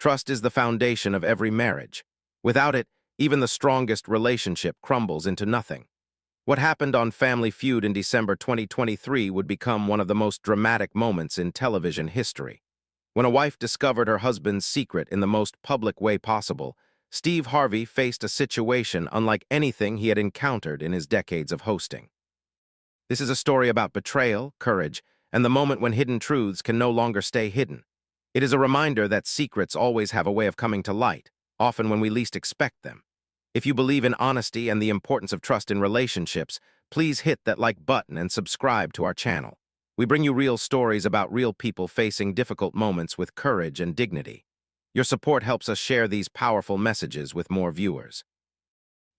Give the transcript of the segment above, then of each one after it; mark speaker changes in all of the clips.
Speaker 1: Trust is the foundation of every marriage. Without it, even the strongest relationship crumbles into nothing. What happened on Family Feud in December 2023 would become one of the most dramatic moments in television history. When a wife discovered her husband's secret in the most public way possible, Steve Harvey faced a situation unlike anything he had encountered in his decades of hosting. This is a story about betrayal, courage, and the moment when hidden truths can no longer stay hidden. It is a reminder that secrets always have a way of coming to light, often when we least expect them. If you believe in honesty and the importance of trust in relationships, please hit that like button and subscribe to our channel. We bring you real stories about real people facing difficult moments with courage and dignity. Your support helps us share these powerful messages with more viewers.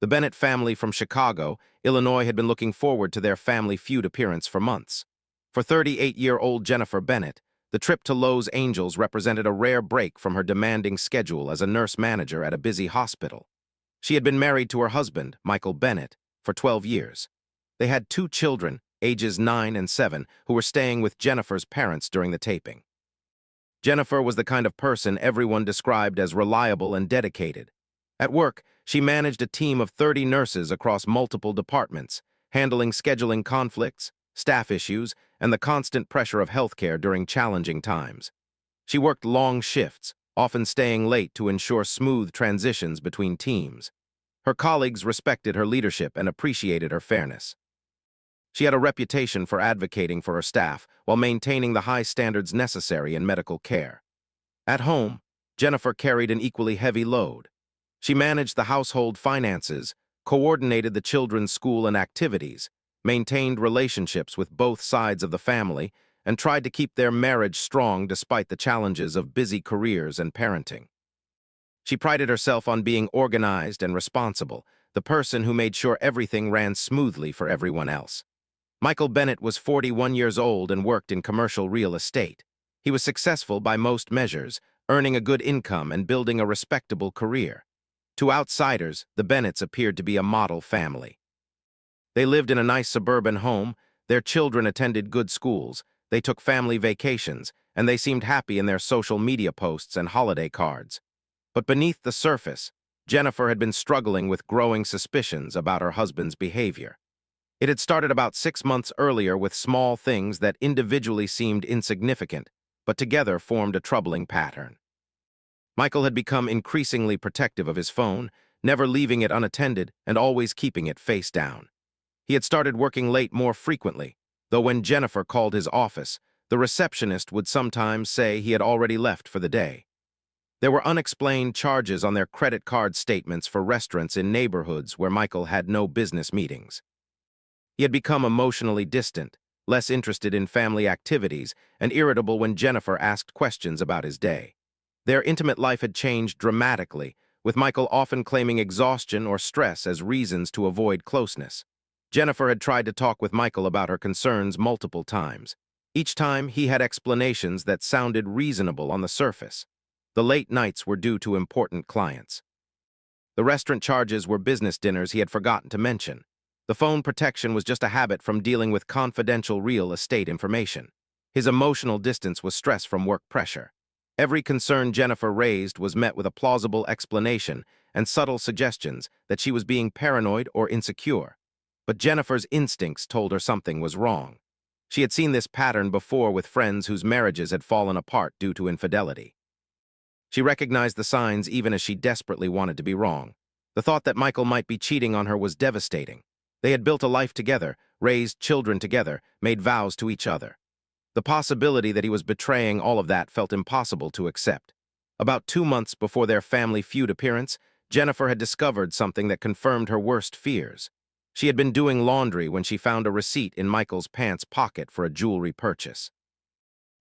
Speaker 1: The Bennett family from Chicago, Illinois had been looking forward to their Family Feud appearance for months. For 38-year-old Jennifer Bennett, the trip to Los Angeles represented a rare break from her demanding schedule as a nurse manager at a busy hospital. She had been married to her husband, Michael Bennett, for 12 years. They had 2 children, ages 9 and 7, who were staying with Jennifer's parents during the taping. Jennifer was the kind of person everyone described as reliable and dedicated. At work, she managed a team of 30 nurses across multiple departments, handling scheduling conflicts, staff issues, and the constant pressure of healthcare during challenging times. She worked long shifts, often staying late to ensure smooth transitions between teams. Her colleagues respected her leadership and appreciated her fairness. She had a reputation for advocating for her staff while maintaining the high standards necessary in medical care. At home, Jennifer carried an equally heavy load. She managed the household finances, coordinated the children's school and activities, maintained relationships with both sides of the family, and tried to keep their marriage strong despite the challenges of busy careers and parenting. She prided herself on being organized and responsible, the person who made sure everything ran smoothly for everyone else. Michael Bennett was 41 years old and worked in commercial real estate. He was successful by most measures, earning a good income and building a respectable career. To outsiders, the Bennetts appeared to be a model family. They lived in a nice suburban home, their children attended good schools, they took family vacations, and they seemed happy in their social media posts and holiday cards. But beneath the surface, Jennifer had been struggling with growing suspicions about her husband's behavior. It had started about 6 months earlier with small things that individually seemed insignificant, but together formed a troubling pattern. Michael had become increasingly protective of his phone, never leaving it unattended and always keeping it face down. He had started working late more frequently, though when Jennifer called his office, the receptionist would sometimes say he had already left for the day. There were unexplained charges on their credit card statements for restaurants in neighborhoods where Michael had no business meetings. He had become emotionally distant, less interested in family activities, and irritable when Jennifer asked questions about his day. Their intimate life had changed dramatically, with Michael often claiming exhaustion or stress as reasons to avoid closeness. Jennifer had tried to talk with Michael about her concerns multiple times. Each time, he had explanations that sounded reasonable on the surface. The late nights were due to important clients. The restaurant charges were business dinners he had forgotten to mention. The phone protection was just a habit from dealing with confidential real estate information. His emotional distance was stress from work pressure. Every concern Jennifer raised was met with a plausible explanation and subtle suggestions that she was being paranoid or insecure. But Jennifer's instincts told her something was wrong. She had seen this pattern before with friends whose marriages had fallen apart due to infidelity. She recognized the signs even as she desperately wanted to be wrong. The thought that Michael might be cheating on her was devastating. They had built a life together, raised children together, made vows to each other. The possibility that he was betraying all of that felt impossible to accept. About 2 months before their Family Feud appearance, Jennifer had discovered something that confirmed her worst fears. She had been doing laundry when she found a receipt in Michael's pants pocket for a jewelry purchase.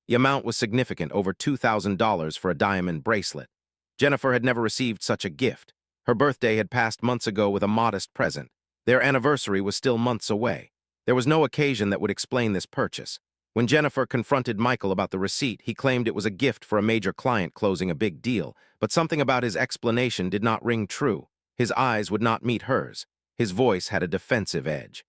Speaker 1: The amount was significant, over $2,000 for a diamond bracelet. Jennifer had never received such a gift. Her birthday had passed months ago with a modest present. Their anniversary was still months away. There was no occasion that would explain this purchase. When Jennifer confronted Michael about the receipt, he claimed it was a gift for a major client closing a big deal, but something about his explanation did not ring true. His eyes would not meet hers. His voice had a defensive edge.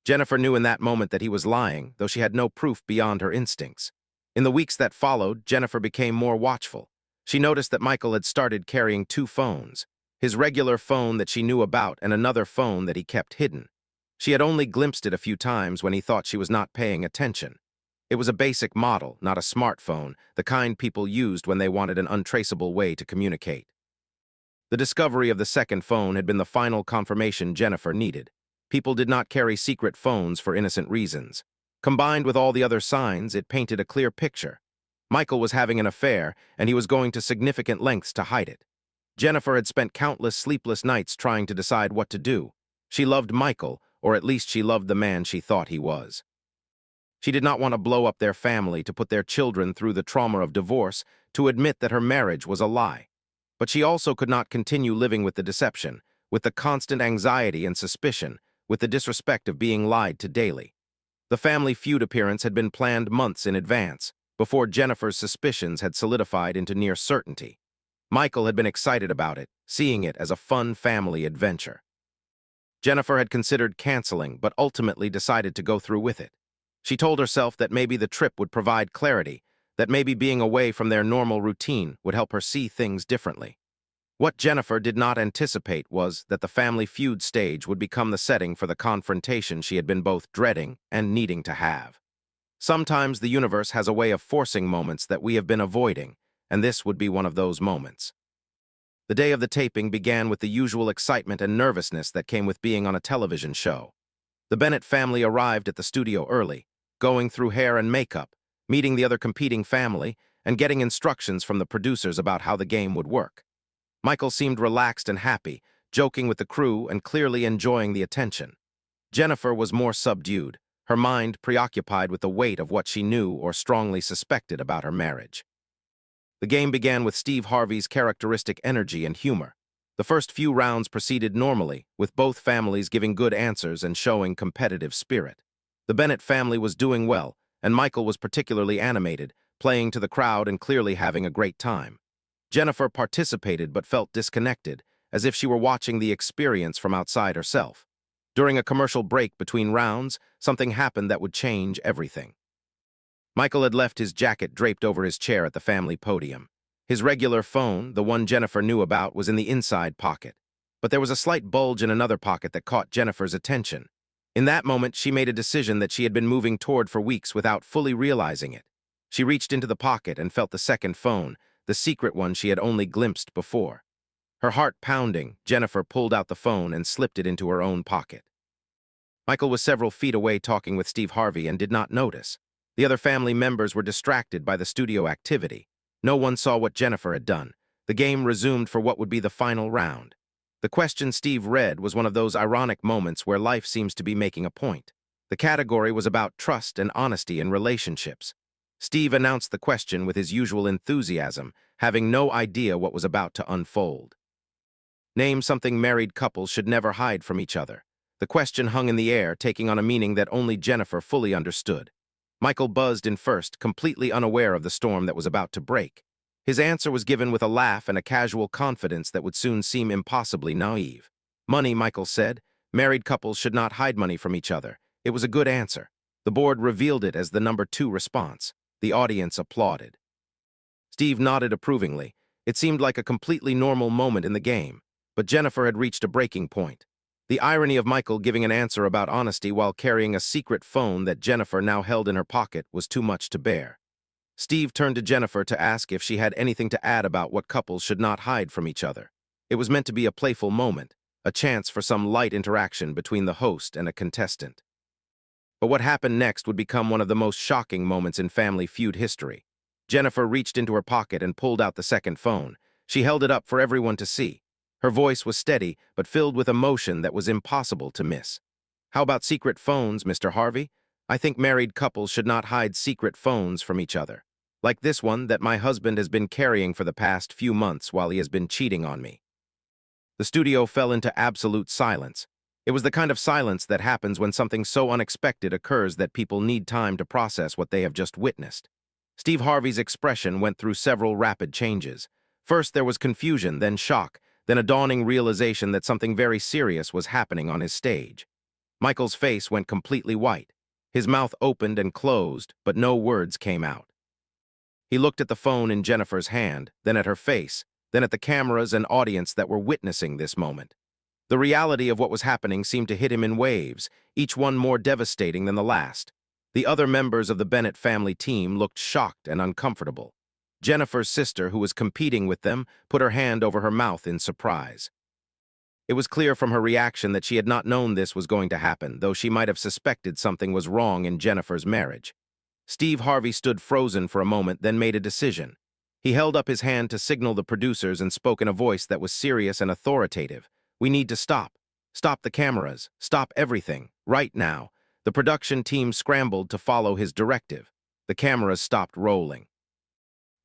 Speaker 1: Jennifer knew in that moment that he was lying, though she had no proof beyond her instincts. In the weeks that followed, Jennifer became more watchful. She noticed that Michael had started carrying two phones, his regular phone that she knew about and another phone that he kept hidden. She had only glimpsed it a few times when he thought she was not paying attention. It was a basic model, not a smartphone, the kind people used when they wanted an untraceable way to communicate. The discovery of the second phone had been the final confirmation Jennifer needed. People did not carry secret phones for innocent reasons. Combined with all the other signs, it painted a clear picture. Michael was having an affair, and he was going to significant lengths to hide it. Jennifer had spent countless sleepless nights trying to decide what to do. She loved Michael, or at least she loved the man she thought he was. She did not want to blow up their family, to put their children through the trauma of divorce, to admit that her marriage was a lie. But she also could not continue living with the deception, with the constant anxiety and suspicion, with the disrespect of being lied to daily. The Family Feud appearance had been planned months in advance, before Jennifer's suspicions had solidified into near certainty. Michael had been excited about it, seeing it as a fun family adventure. Jennifer had considered canceling, but ultimately decided to go through with it. She told herself that maybe the trip would provide clarity, that maybe being away from their normal routine would help her see things differently. What Jennifer did not anticipate was that the Family Feud stage would become the setting for the confrontation she had been both dreading and needing to have. Sometimes the universe has a way of forcing moments that we have been avoiding, and this would be one of those moments. The day of the taping began with the usual excitement and nervousness that came with being on a television show. The Bennett family arrived at the studio early, going through hair and makeup, meeting the other competing family, and getting instructions from the producers about how the game would work. Michael seemed relaxed and happy, joking with the crew and clearly enjoying the attention. Jennifer was more subdued, her mind preoccupied with the weight of what she knew or strongly suspected about her marriage. The game began with Steve Harvey's characteristic energy and humor. The first few rounds proceeded normally, with both families giving good answers and showing competitive spirit. The Bennett family was doing well, and Michael was particularly animated, playing to the crowd and clearly having a great time. Jennifer participated but felt disconnected, as if she were watching the experience from outside herself. During a commercial break between rounds, something happened that would change everything. Michael had left his jacket draped over his chair at the family podium. His regular phone, the one Jennifer knew about, was in the inside pocket. But there was a slight bulge in another pocket that caught Jennifer's attention. In that moment, she made a decision that she had been moving toward for weeks without fully realizing it. She reached into the pocket and felt the second phone, the secret one she had only glimpsed before. Her heart pounding, Jennifer pulled out the phone and slipped it into her own pocket. Michael was several feet away talking with Steve Harvey and did not notice. The other family members were distracted by the studio activity. No one saw what Jennifer had done. The game resumed for what would be the final round. The question Steve read was one of those ironic moments where life seems to be making a point. The category was about trust and honesty in relationships. Steve announced the question with his usual enthusiasm, having no idea what was about to unfold. Name something married couples should never hide from each other. The question hung in the air, taking on a meaning that only Jennifer fully understood. Michael buzzed in first, completely unaware of the storm that was about to break. His answer was given with a laugh and a casual confidence that would soon seem impossibly naive. Money, Michael said. Married couples should not hide money from each other. It was a good answer. The board revealed it as the number 2 response. The audience applauded. Steve nodded approvingly. It seemed like a completely normal moment in the game, but Jennifer had reached a breaking point. The irony of Michael giving an answer about honesty while carrying a secret phone that Jennifer now held in her pocket was too much to bear. Steve turned to Jennifer to ask if she had anything to add about what couples should not hide from each other. It was meant to be a playful moment, a chance for some light interaction between the host and a contestant. But what happened next would become one of the most shocking moments in Family Feud history. Jennifer reached into her pocket and pulled out the second phone. She held it up for everyone to see. Her voice was steady, but filled with emotion that was impossible to miss. How about secret phones, Mr. Harvey? I think married couples should not hide secret phones from each other. Like this one that my husband has been carrying for the past few months while he has been cheating on me. The studio fell into absolute silence. It was the kind of silence that happens when something so unexpected occurs that people need time to process what they have just witnessed. Steve Harvey's expression went through several rapid changes. First, there was confusion, then shock, then a dawning realization that something very serious was happening on his stage. Michael's face went completely white. His mouth opened and closed, but no words came out. He looked at the phone in Jennifer's hand, then at her face, then at the cameras and audience that were witnessing this moment. The reality of what was happening seemed to hit him in waves, each one more devastating than the last. The other members of the Bennett family team looked shocked and uncomfortable. Jennifer's sister, who was competing with them, put her hand over her mouth in surprise. It was clear from her reaction that she had not known this was going to happen, though she might have suspected something was wrong in Jennifer's marriage. Steve Harvey stood frozen for a moment, then made a decision. He held up his hand to signal the producers and spoke in a voice that was serious and authoritative. "We need to stop. Stop the cameras. Stop everything. Right now." The production team scrambled to follow his directive. The cameras stopped rolling.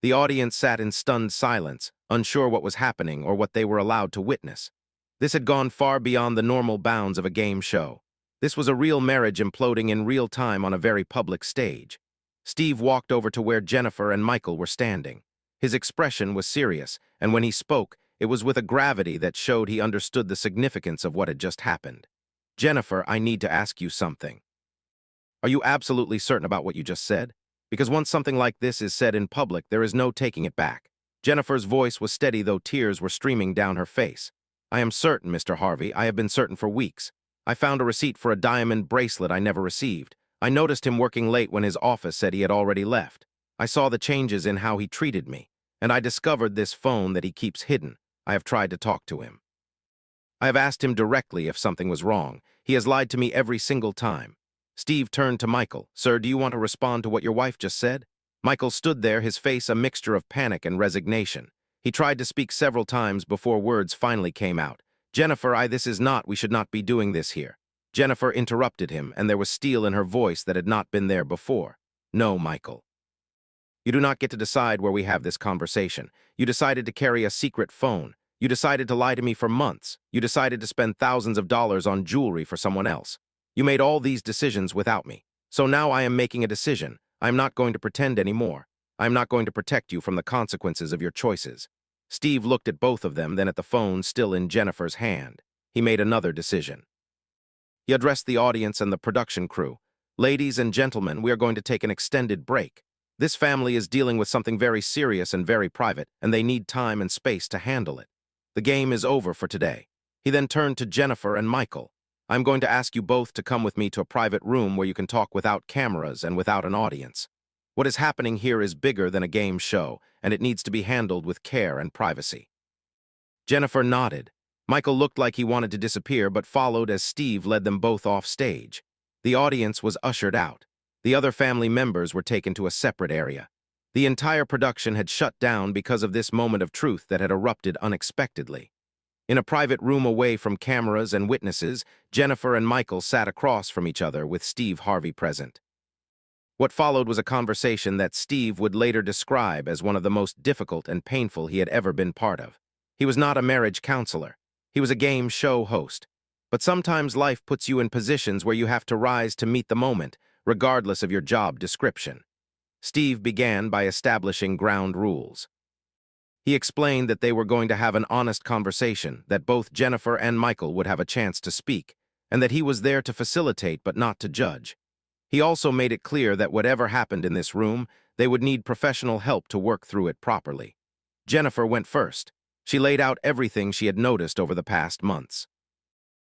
Speaker 1: The audience sat in stunned silence, unsure what was happening or what they were allowed to witness. This had gone far beyond the normal bounds of a game show. This was a real marriage imploding in real time on a very public stage. Steve walked over to where Jennifer and Michael were standing. His expression was serious, and when he spoke, it was with a gravity that showed he understood the significance of what had just happened. "Jennifer, I need to ask you something. Are you absolutely certain about what you just said? Because once something like this is said in public, there is no taking it back." Jennifer's voice was steady, though tears were streaming down her face. "I am certain, Mr. Harvey. I have been certain for weeks. I found a receipt for a diamond bracelet I never received. I noticed him working late when his office said he had already left. I saw the changes in how he treated me, and I discovered this phone that he keeps hidden. I have tried to talk to him. I have asked him directly if something was wrong. He has lied to me every single time." Steve turned to Michael. "Sir, do you want to respond to what your wife just said?" Michael stood there, his face a mixture of panic and resignation. He tried to speak several times before words finally came out. "Jennifer, we should not be doing this here." Jennifer interrupted him, and there was steel in her voice that had not been there before. "No, Michael. You do not get to decide where we have this conversation. You decided to carry a secret phone. You decided to lie to me for months. You decided to spend thousands of dollars on jewelry for someone else. You made all these decisions without me. So now I am making a decision. I am not going to pretend anymore. I am not going to protect you from the consequences of your choices." Steve looked at both of them, then at the phone still in Jennifer's hand. He made another decision. He addressed the audience and the production crew. "Ladies and gentlemen, we are going to take an extended break. This family is dealing with something very serious and very private, and they need time and space to handle it. The game is over for today." He then turned to Jennifer and Michael. "I'm going to ask you both to come with me to a private room where you can talk without cameras and without an audience. What is happening here is bigger than a game show, and it needs to be handled with care and privacy." Jennifer nodded. Michael looked like he wanted to disappear, but followed as Steve led them both off stage. The audience was ushered out. The other family members were taken to a separate area. The entire production had shut down because of this moment of truth that had erupted unexpectedly. In a private room away from cameras and witnesses, Jennifer and Michael sat across from each other with Steve Harvey present. What followed was a conversation that Steve would later describe as one of the most difficult and painful he had ever been part of. He was not a marriage counselor. He was a game show host. But sometimes life puts you in positions where you have to rise to meet the moment, regardless of your job description. Steve began by establishing ground rules. He explained that they were going to have an honest conversation, that both Jennifer and Michael would have a chance to speak, and that he was there to facilitate but not to judge. He also made it clear that whatever happened in this room, they would need professional help to work through it properly. Jennifer went first. She laid out everything she had noticed over the past months.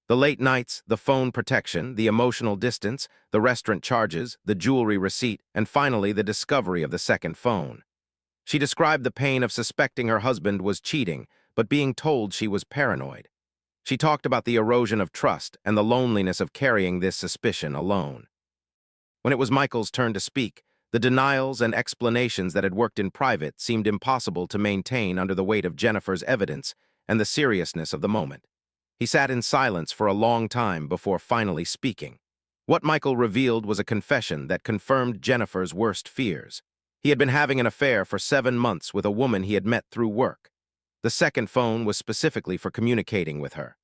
Speaker 1: The late nights, the phone protection, the emotional distance, the restaurant charges, the jewelry receipt, and finally the discovery of the second phone. She described the pain of suspecting her husband was cheating, but being told she was paranoid. She talked about the erosion of trust and the loneliness of carrying this suspicion alone. When it was Michael's turn to speak, the denials and explanations that had worked in private seemed impossible to maintain under the weight of Jennifer's evidence and the seriousness of the moment. He sat in silence for a long time before finally speaking. What Michael revealed was a confession that confirmed Jennifer's worst fears. He had been having an affair for 7 months with a woman he had met through work. The second phone was specifically for communicating with her.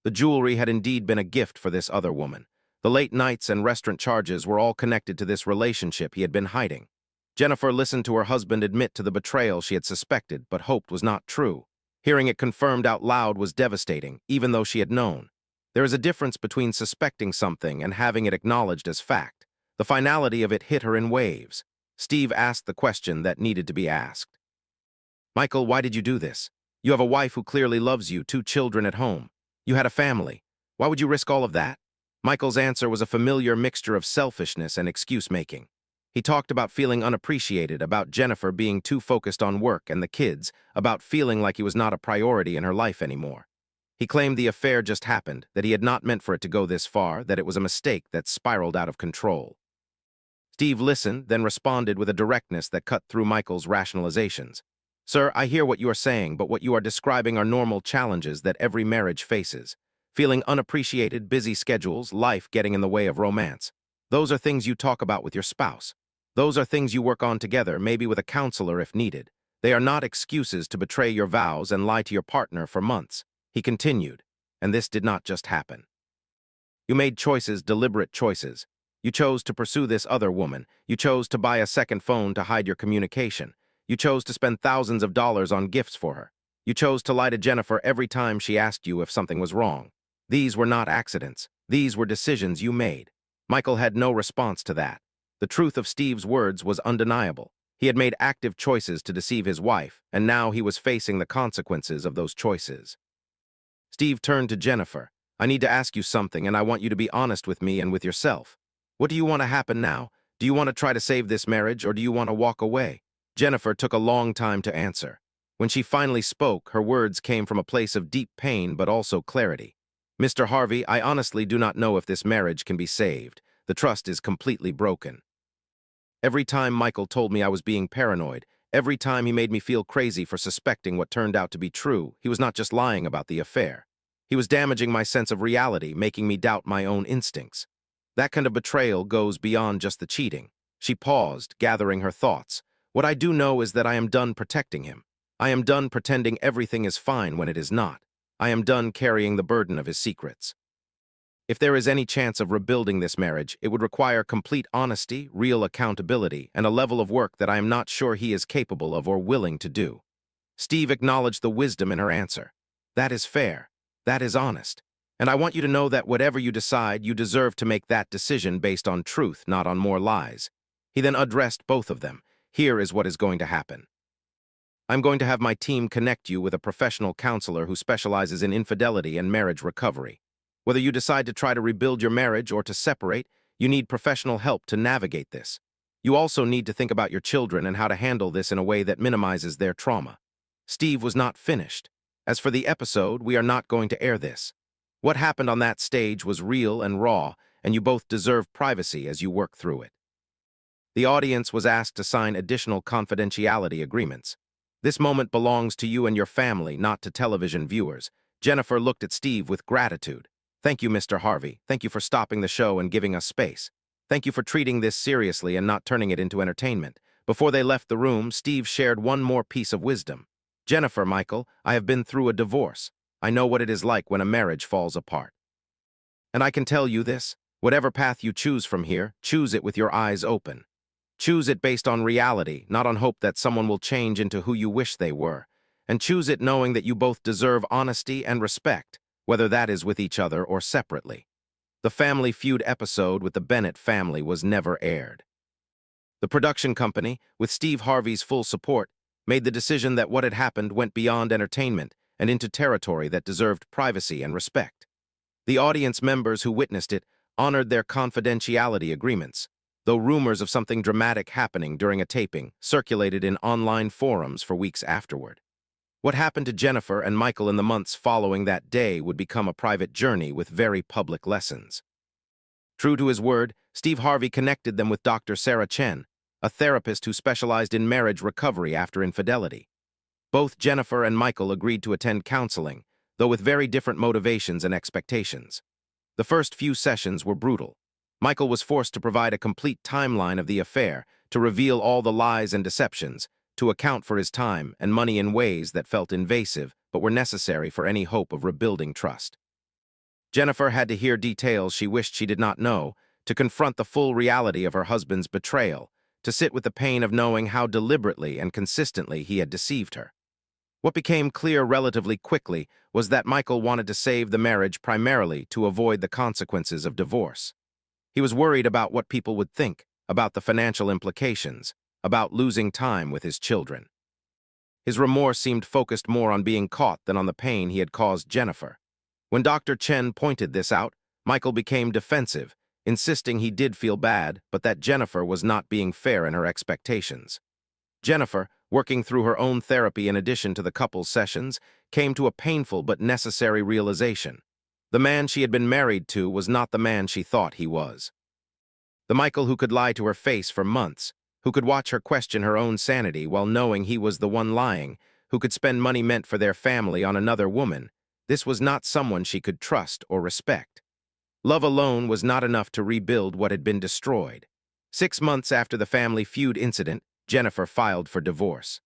Speaker 1: The jewelry had indeed been a gift for this other woman. The late nights and restaurant charges were all connected to this relationship he had been hiding. Jennifer listened to her husband admit to the betrayal she had suspected but hoped was not true. Hearing it confirmed out loud was devastating, even though she had known. There is a difference between suspecting something and having it acknowledged as fact. The finality of it hit her in waves. Steve asked the question that needed to be asked. Michael, why did you do this? You have a wife who clearly loves you, 2 children at home. You had a family. Why would you risk all of that? Michael's answer was a familiar mixture of selfishness and excuse-making. He talked about feeling unappreciated, about Jennifer being too focused on work and the kids, about feeling like he was not a priority in her life anymore. He claimed the affair just happened, that he had not meant for it to go this far, that it was a mistake that spiraled out of control. Steve listened, then responded with a directness that cut through Michael's rationalizations. Sir, I hear what you are saying, but what you are describing are normal challenges that every marriage faces. Feeling unappreciated, busy schedules, life getting in the way of romance. Those are things you talk about with your spouse. Those are things you work on together, maybe with a counselor if needed. They are not excuses to betray your vows and lie to your partner for months. He continued, and this did not just happen. You made choices, deliberate choices. You chose to pursue this other woman. You chose to buy a second phone to hide your communication. You chose to spend thousands of dollars on gifts for her. You chose to lie to Jennifer every time she asked you if something was wrong. These were not accidents. These were decisions you made. Michael had no response to that. The truth of Steve's words was undeniable. He had made active choices to deceive his wife, and now he was facing the consequences of those choices. Steve turned to Jennifer. I need to ask you something, and I want you to be honest with me and with yourself. What do you want to happen now? Do you want to try to save this marriage, or do you want to walk away? Jennifer took a long time to answer. When she finally spoke, her words came from a place of deep pain but also clarity. Mr. Harvey, I honestly do not know if this marriage can be saved. The trust is completely broken. Every time Michael told me I was being paranoid, every time he made me feel crazy for suspecting what turned out to be true, he was not just lying about the affair. He was damaging my sense of reality, making me doubt my own instincts. That kind of betrayal goes beyond just the cheating. She paused, gathering her thoughts. What I do know is that I am done protecting him. I am done pretending everything is fine when it is not. I am done carrying the burden of his secrets. If there is any chance of rebuilding this marriage, it would require complete honesty, real accountability, and a level of work that I am not sure he is capable of or willing to do. Steve acknowledged the wisdom in her answer. That is fair. That is honest. And I want you to know that whatever you decide, you deserve to make that decision based on truth, not on more lies. He then addressed both of them. Here is what is going to happen. I'm going to have my team connect you with a professional counselor who specializes in infidelity and marriage recovery. Whether you decide to try to rebuild your marriage or to separate, you need professional help to navigate this. You also need to think about your children and how to handle this in a way that minimizes their trauma. Steve was not finished. As for the episode, we are not going to air this. What happened on that stage was real and raw, and you both deserve privacy as you work through it. The audience was asked to sign additional confidentiality agreements. This moment belongs to you and your family, not to television viewers. Jennifer looked at Steve with gratitude. Thank you, Mr. Harvey. Thank you for stopping the show and giving us space. Thank you for treating this seriously and not turning it into entertainment. Before they left the room, Steve shared one more piece of wisdom. Jennifer, Michael, I have been through a divorce. I know what it is like when a marriage falls apart. And I can tell you this, whatever path you choose from here, choose it with your eyes open. Choose it based on reality, not on hope that someone will change into who you wish they were. And choose it knowing that you both deserve honesty and respect, whether that is with each other or separately. The Family Feud episode with the Bennett family was never aired. The production company, with Steve Harvey's full support, made the decision that what had happened went beyond entertainment and into territory that deserved privacy and respect. The audience members who witnessed it honored their confidentiality agreements, though rumors of something dramatic happening during a taping circulated in online forums for weeks afterward. What happened to Jennifer and Michael in the months following that day would become a private journey with very public lessons. True to his word, Steve Harvey connected them with Dr. Sarah Chen, a therapist who specialized in marriage recovery after infidelity. Both Jennifer and Michael agreed to attend counseling, though with very different motivations and expectations. The first few sessions were brutal. Michael was forced to provide a complete timeline of the affair, to reveal all the lies and deceptions, to account for his time and money in ways that felt invasive but were necessary for any hope of rebuilding trust. Jennifer had to hear details she wished she did not know, to confront the full reality of her husband's betrayal, to sit with the pain of knowing how deliberately and consistently he had deceived her. What became clear relatively quickly was that Michael wanted to save the marriage primarily to avoid the consequences of divorce. He was worried about what people would think, about the financial implications, about losing time with his children. His remorse seemed focused more on being caught than on the pain he had caused Jennifer. When Dr. Chen pointed this out, Michael became defensive, insisting he did feel bad, but that Jennifer was not being fair in her expectations. Jennifer, working through her own therapy in addition to the couple's sessions, came to a painful but necessary realization. The man she had been married to was not the man she thought he was. The Michael who could lie to her face for months, who could watch her question her own sanity while knowing he was the one lying, who could spend money meant for their family on another woman, this was not someone she could trust or respect. Love alone was not enough to rebuild what had been destroyed. 6 months after the Family Feud incident, Jennifer filed for divorce.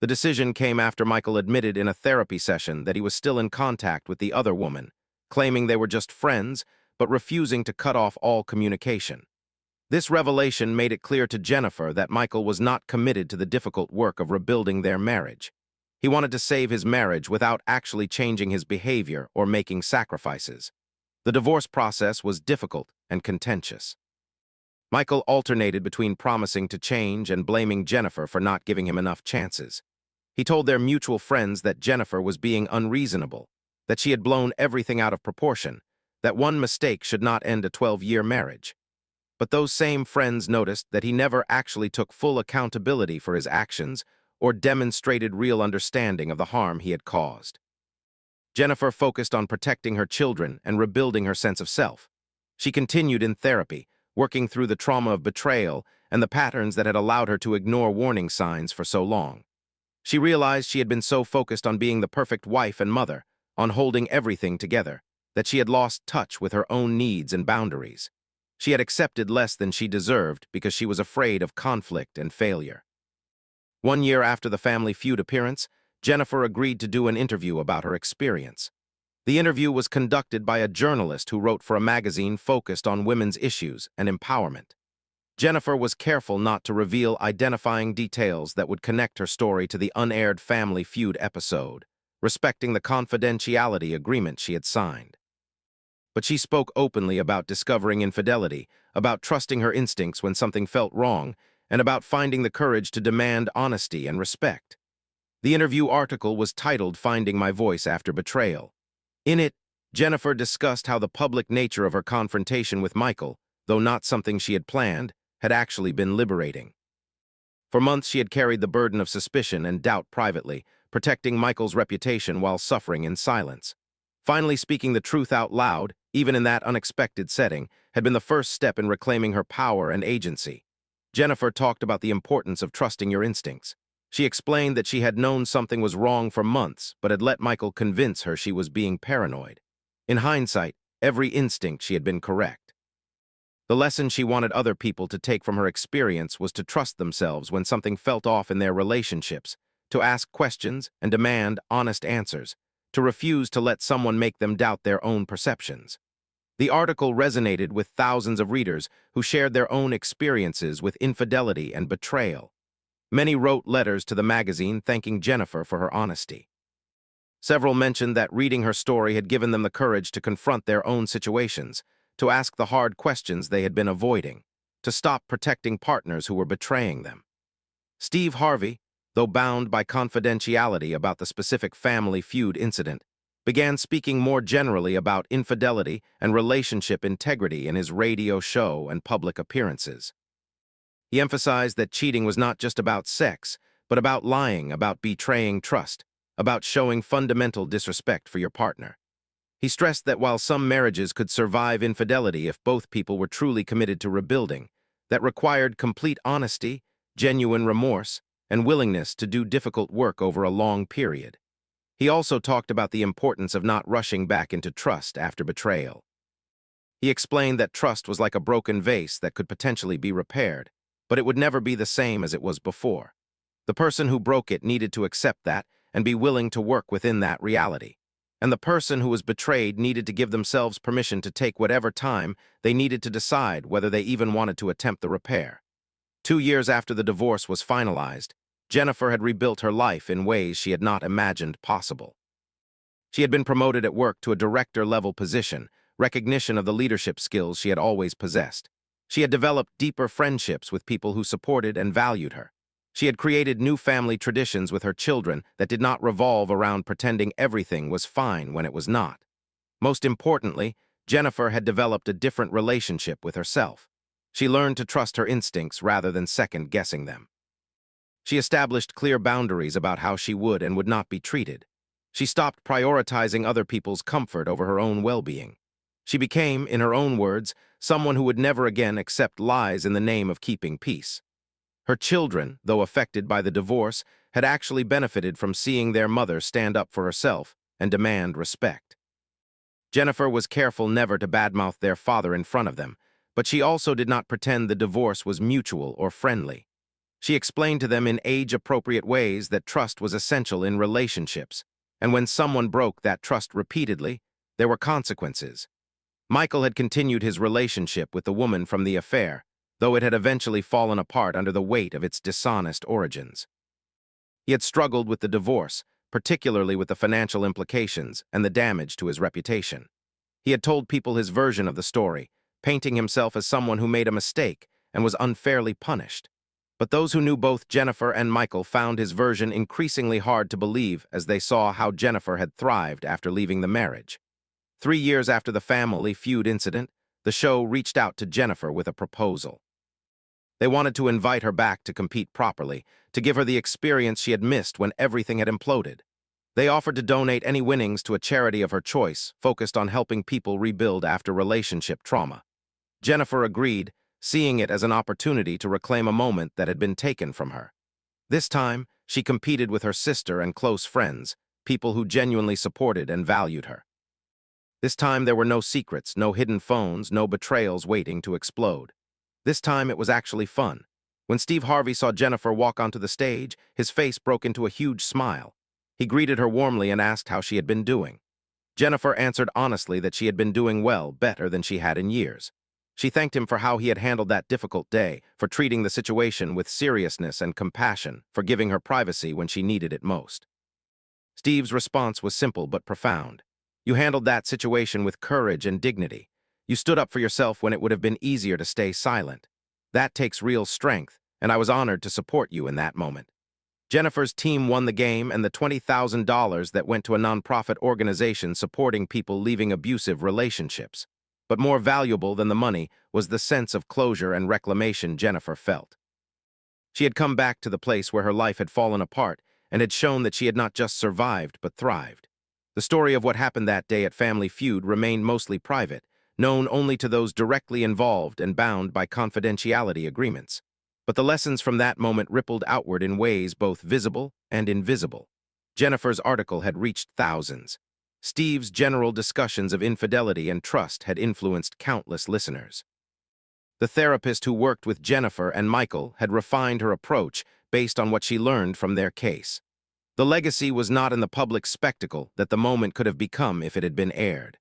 Speaker 1: The decision came after Michael admitted in a therapy session that he was still in contact with the other woman, claiming they were just friends, but refusing to cut off all communication. This revelation made it clear to Jennifer that Michael was not committed to the difficult work of rebuilding their marriage. He wanted to save his marriage without actually changing his behavior or making sacrifices. The divorce process was difficult and contentious. Michael alternated between promising to change and blaming Jennifer for not giving him enough chances. He told their mutual friends that Jennifer was being unreasonable, that she had blown everything out of proportion, that one mistake should not end a 12-year marriage. But those same friends noticed that he never actually took full accountability for his actions or demonstrated real understanding of the harm he had caused. Jennifer focused on protecting her children and rebuilding her sense of self. She continued in therapy, working through the trauma of betrayal and the patterns that had allowed her to ignore warning signs for so long. She realized she had been so focused on being the perfect wife and mother, on holding everything together, that she had lost touch with her own needs and boundaries. She had accepted less than she deserved because she was afraid of conflict and failure. 1 year after the Family Feud appearance, Jennifer agreed to do an interview about her experience. The interview was conducted by a journalist who wrote for a magazine focused on women's issues and empowerment. Jennifer was careful not to reveal identifying details that would connect her story to the unaired Family Feud episode, respecting the confidentiality agreement she had signed. But she spoke openly about discovering infidelity, about trusting her instincts when something felt wrong, and about finding the courage to demand honesty and respect. The interview article was titled "Finding My Voice After Betrayal." In it, Jennifer discussed how the public nature of her confrontation with Michael, though not something she had planned, had actually been liberating. For months she had carried the burden of suspicion and doubt privately, protecting Michael's reputation while suffering in silence. Finally speaking the truth out loud, even in that unexpected setting, had been the first step in reclaiming her power and agency. Jennifer talked about the importance of trusting your instincts. She explained that she had known something was wrong for months, but had let Michael convince her she was being paranoid. In hindsight, every instinct she had been correct. The lesson she wanted other people to take from her experience was to trust themselves when something felt off in their relationships, to ask questions and demand honest answers, to refuse to let someone make them doubt their own perceptions. The article resonated with thousands of readers who shared their own experiences with infidelity and betrayal. Many wrote letters to the magazine thanking Jennifer for her honesty. Several mentioned that reading her story had given them the courage to confront their own situations, to ask the hard questions they had been avoiding, to stop protecting partners who were betraying them. Steve Harvey, though bound by confidentiality about the specific Family Feud incident, began speaking more generally about infidelity and relationship integrity in his radio show and public appearances. He emphasized that cheating was not just about sex, but about lying, about betraying trust, about showing fundamental disrespect for your partner. He stressed that while some marriages could survive infidelity if both people were truly committed to rebuilding, that required complete honesty, genuine remorse, and willingness to do difficult work over a long period. He also talked about the importance of not rushing back into trust after betrayal. He explained that trust was like a broken vase that could potentially be repaired, but it would never be the same as it was before. The person who broke it needed to accept that and be willing to work within that reality. And the person who was betrayed needed to give themselves permission to take whatever time they needed to decide whether they even wanted to attempt the repair. 2 years after the divorce was finalized, Jennifer had rebuilt her life in ways she had not imagined possible. She had been promoted at work to a director-level position, recognition of the leadership skills she had always possessed. She had developed deeper friendships with people who supported and valued her. She had created new family traditions with her children that did not revolve around pretending everything was fine when it was not. Most importantly, Jennifer had developed a different relationship with herself. She learned to trust her instincts rather than second-guessing them. She established clear boundaries about how she would and would not be treated. She stopped prioritizing other people's comfort over her own well-being. She became, in her own words, someone who would never again accept lies in the name of keeping peace. Her children, though affected by the divorce, had actually benefited from seeing their mother stand up for herself and demand respect. Jennifer was careful never to badmouth their father in front of them, but she also did not pretend the divorce was mutual or friendly. She explained to them in age-appropriate ways that trust was essential in relationships, and when someone broke that trust repeatedly, there were consequences. Michael had continued his relationship with the woman from the affair, though it had eventually fallen apart under the weight of its dishonest origins. He had struggled with the divorce, particularly with the financial implications and the damage to his reputation. He had told people his version of the story, painting himself as someone who made a mistake and was unfairly punished. But those who knew both Jennifer and Michael found his version increasingly hard to believe as they saw how Jennifer had thrived after leaving the marriage. 3 years after the Family Feud incident, the show reached out to Jennifer with a proposal. They wanted to invite her back to compete properly, to give her the experience she had missed when everything had imploded. They offered to donate any winnings to a charity of her choice, focused on helping people rebuild after relationship trauma. Jennifer agreed, seeing it as an opportunity to reclaim a moment that had been taken from her. This time, she competed with her sister and close friends, people who genuinely supported and valued her. This time there were no secrets, no hidden phones, no betrayals waiting to explode. This time it was actually fun. When Steve Harvey saw Jennifer walk onto the stage, his face broke into a huge smile. He greeted her warmly and asked how she had been doing. Jennifer answered honestly that she had been doing well, better than she had in years. She thanked him for how he had handled that difficult day, for treating the situation with seriousness and compassion, for giving her privacy when she needed it most. Steve's response was simple but profound. You handled that situation with courage and dignity. You stood up for yourself when it would have been easier to stay silent. That takes real strength, and I was honored to support you in that moment. Jennifer's team won the game and the $20,000 that went to a nonprofit organization supporting people leaving abusive relationships. But more valuable than the money was the sense of closure and reclamation Jennifer felt. She had come back to the place where her life had fallen apart and had shown that she had not just survived but thrived. The story of what happened that day at Family Feud remained mostly private, known only to those directly involved and bound by confidentiality agreements. But the lessons from that moment rippled outward in ways both visible and invisible. Jennifer's article had reached thousands. Steve's general discussions of infidelity and trust had influenced countless listeners. The therapist who worked with Jennifer and Michael had refined her approach based on what she learned from their case. The legacy was not in the public spectacle that the moment could have become if it had been aired.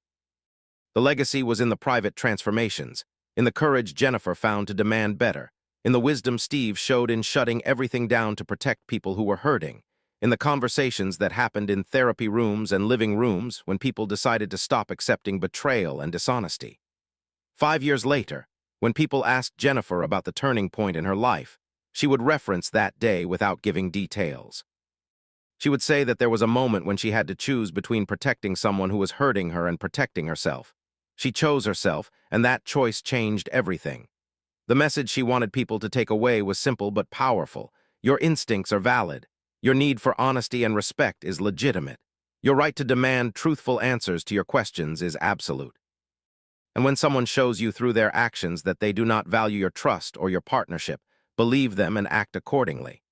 Speaker 1: The legacy was in the private transformations, in the courage Jennifer found to demand better, in the wisdom Steve showed in shutting everything down to protect people who were hurting, in the conversations that happened in therapy rooms and living rooms when people decided to stop accepting betrayal and dishonesty. 5 years later, when people asked Jennifer about the turning point in her life, she would reference that day without giving details. She would say that there was a moment when she had to choose between protecting someone who was hurting her and protecting herself. She chose herself, and that choice changed everything. The message she wanted people to take away was simple but powerful. Your instincts are valid. Your need for honesty and respect is legitimate. Your right to demand truthful answers to your questions is absolute. And when someone shows you through their actions that they do not value your trust or your partnership, believe them and act accordingly.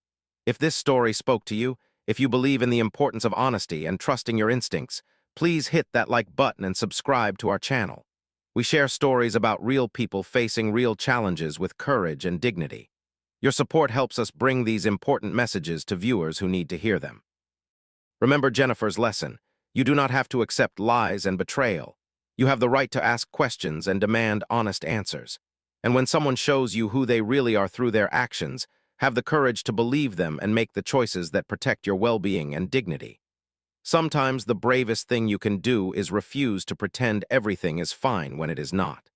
Speaker 1: If this story spoke to you, if you believe in the importance of honesty and trusting your instincts, please hit that like button and subscribe to our channel. We share stories about real people facing real challenges with courage and dignity. Your support helps us bring these important messages to viewers who need to hear them. Remember Jennifer's lesson. You do not have to accept lies and betrayal. You have the right to ask questions and demand honest answers. And when someone shows you who they really are through their actions, have the courage to believe them and make the choices that protect your well-being and dignity. Sometimes the bravest thing you can do is refuse to pretend everything is fine when it is not.